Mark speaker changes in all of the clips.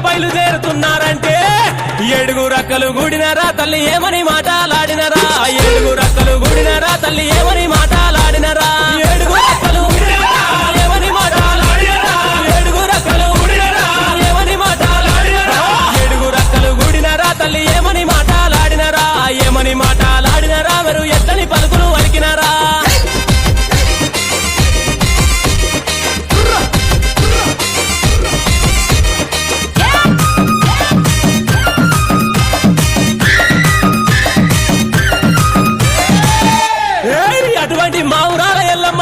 Speaker 1: బయలుదేరుతున్నారంటే ఏడుగురక్కలు గుడినరా తల్లి ఏమని మాటలాడినరా ఏడుగురక్కలు గుడినరా తల్లి ఏమని మాటలాడినరా ఏడుగురక్కలు ఏమని మాటలాడినరా ఏడుగురక్కలు ఏమని మాటలాడినరా ఏడుగురక్కలు గుడినరా తల్లి ఏమని మాటలాడినరా ఏమని మాటలాడినరా మీరు ఎత్తని పలుకులు వలికినరా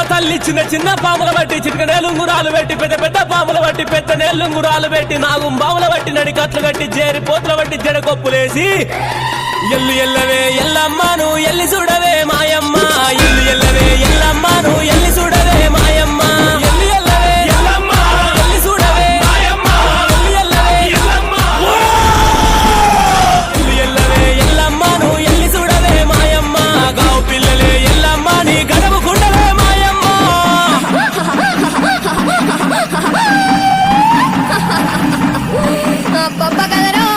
Speaker 1: తల్లి చిన్న చిన్న పాముల బట్టి చిటిక నేలుంగురాలు పెట్టి పెద్ద పెద్ద పాముల బట్టి పెద్ద నేలుంగురాలు పెట్టి నాగుంబాముల బట్టి నడికట్లు కట్టి జేరి పోతుల బట్టి జడకొప్పులేసి ఎల్లు ఎల్లవే ఎల్లమ్మను ఎల్లి చూడవే మాయమ్మ ఎల్లు ఎల్లవే ఎల్లమ్మను ఎల్లి చూడవే మాయమ్మ ఎల్లు ఎల్లవే ఎల్లమ్మ ఎల్లి చూడవే మాయమ్మ ఎల్లు ఎల్లవే ఎల్లమ్మ ఎల్లు ఎల్లవే ఎల్లమ్మను ఎల్లి చూడవే మాయమ్మ గావు పిల్లలే ఎల్లమ్మ నీ గడవ కుండవే
Speaker 2: పప్ప కదరో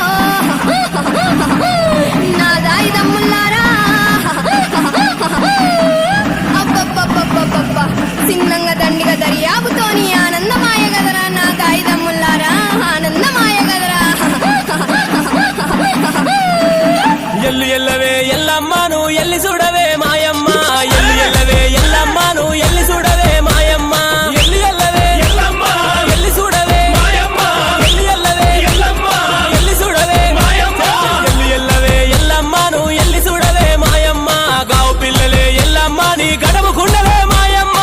Speaker 2: నా దాయి దమ్ముల్లారా అబ్బబ్బబ్బబ్బబ్బ సిన్నంగా దండిగా దర్యాబుతోని ఆనందమాయ గదరా నా దాయి దమ్ముల్లారా ఆనందమాయ గదరా
Speaker 1: ఎల్లు ఎల్లవే ఎల్లమ్మను ఎల్లి చూడవే మాయమ్మ ఎల్లు ఎల్లవే ఎల్లమ్మను ఎల్లి చూడవే మాయమ్మ ఎల్లు ఎల్లవే ఎల్లమ్మ ఎల్లి చూడవే మాయమ్మ ఎల్లు ఎల్లవే ఎల్లమ్మ ఎల్లి చూడవే మాయమ్మ ఎల్లు ఎల్లవే ఎల్లమ్మను ఎల్లి చూడవే మాయమ్మ గావు పిల్లలే ఎల్లమ్మ నీ గడవ కుండవే మాయమ్మ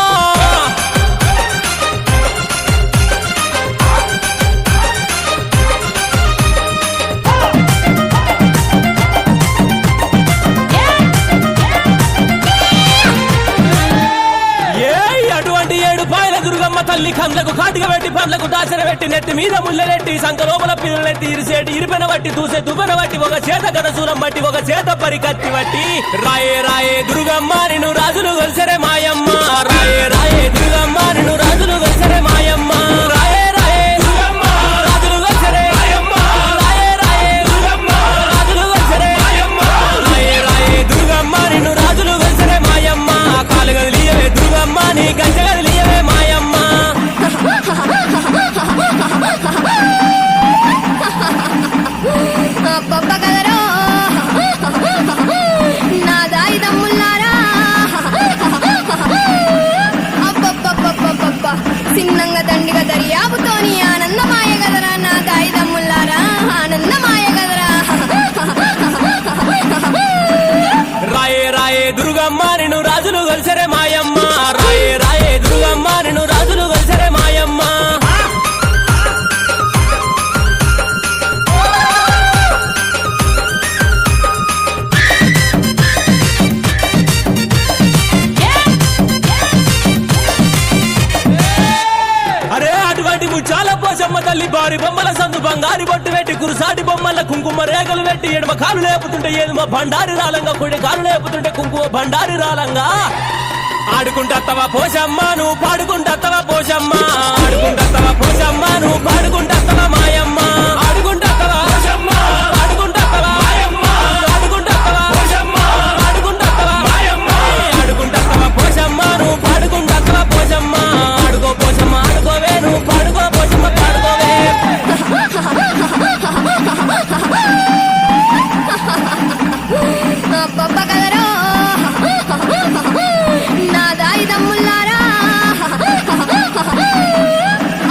Speaker 1: తల్లి కండ్లకు కాటిగా పెట్టి పండ్లకు దాచన పెట్టి నెట్టి మీద ముళ్ళెట్టి సంక లోపల పిల్లలెట్టి ఇరిసేటి ఇరిపెన బట్టి దూసే దువ్వెన బట్టి ఒక చేత గదసూలం బట్టి ఒక చేత పరికత్తి బట్టి రాయే రాయే దుర్గమ్మ నిన్ను రాజులు గొలిసరే మాయమ్మ రాయే రాయే దుర్గమ్మ నిన్ను రాజులు గొలిసరే మాయమ్మ రాయే రాయే దుర్గమ్మ రాజులు గొలిసరే మాయమ్మ రాయే రాయే దుర్గమ్మ రాజులు గొలిసరే మాయమ్మ రాయే రాయే దుర్గమ్మ నిన్ను రాజులు గొలిసరే మాయమ్మ కాలు గదిలియవే దుర్గమ్మ నీ గంజ గదిలియవే మాయమ్మ
Speaker 2: పప్ప కదరో నా దాయి దమ్ముల్లారా అబ్బబ్బబ్బబ్బబ్బ సిన్నంగా దండిగా దర్యాబుతోని ఆనందమాయ గదరా నా దాయి దమ్ముల్లారా ఆనందమాయ గదరా
Speaker 1: రాయే రాయే దుర్గమ్మ నిన్ను రాజులు గొలిసరే మాయమ్మ రాయే రాయే దుర్గమ్మ నిన్ను రాజులు గొలిసరే మాయమ్మ అరే అటువంటి ముచ్చాల పోసమ్మ తల్లి బారి బొమ్మల సందు బంగారి బొట్టు పెట్టి కురుసాటి బొమ్మల కుంకుమ రేగలు పెట్టి ఎడమ కాలు లేపుతుంటే ఏదుమ బండారి రాలంగా కుడి కాలు లేపుతుంటే కుంకుమ బండారి రాలంగా ఆడుకుంటత్తవా పోసమ్మ నువ్వు పాడుకుంటత్తవా పోసమ్మ ఆడుకుంటత్తవా పోసమ్మ నువ్వు పాడుకుంటత్తవా మాయమ్మ ఆడుకుంటత్తవా పోసమ్మ ఆడుకుంటత్తవా మాయమ్మ ఆడుకుంటత్తవా పోసమ్మ ఆడుకుంటత్తవా మాయమ్మ ఆడుకుంటత్తవా పోసమ్మ నువ్వు పాడుకుంటత్తవా పోసమ్మ ఆడుకో పోసమ్మ ఆడుకోవే నువ్వు పాడుకో పోసమ్మ పాడుకోవే
Speaker 2: పప్ప కదరో నా దాయి దమ్ముల్లారా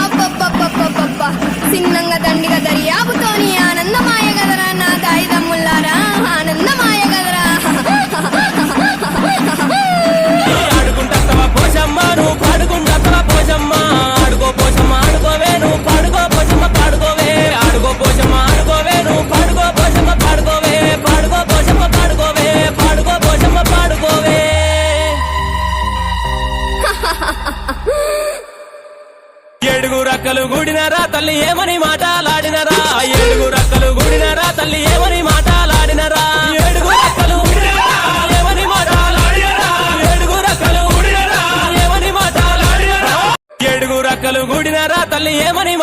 Speaker 2: అబ్బబ్బబ్బబ్బబ్బ సిన్నంగా దండిగా దర్యాబుతోని ఆనందమాయ గదరా నా దాయి దమ్ముల్లారా ఆనందమాయ గదరా
Speaker 1: ఆడుకుంటత్తవా పోసమ్మ నువ్వు పాడుకుంటత్తవా పోసమ్మ ఆడుకో పోసమ్మ ఆడుకోవే నువ్వు పాడుకో పోసమ్మ పాడుకోవే ఆడుకో పోసమ్మ ఆడుకోవే నువ్వు పాడుకో పోసమ్మ పాడుకోవే పాడుకో పోసమ్మ పాడుకోవే పాడుకో పోసమ్మ పాడుకోవే ఏడుగురక్కలు గుడినరా తల్లి ఏమని మాటలాడినరా ఏడుగురక్కలు గుడినరా తల్లి ఏమని మాటలాడినరా ఏడుగురక్కలు ఏమని మాటలాడినరా ఏడుగురక్కలు ఏమని మాటలాడినరా ఏడుగురక్కలు గుడినరా తల్లి ఏమని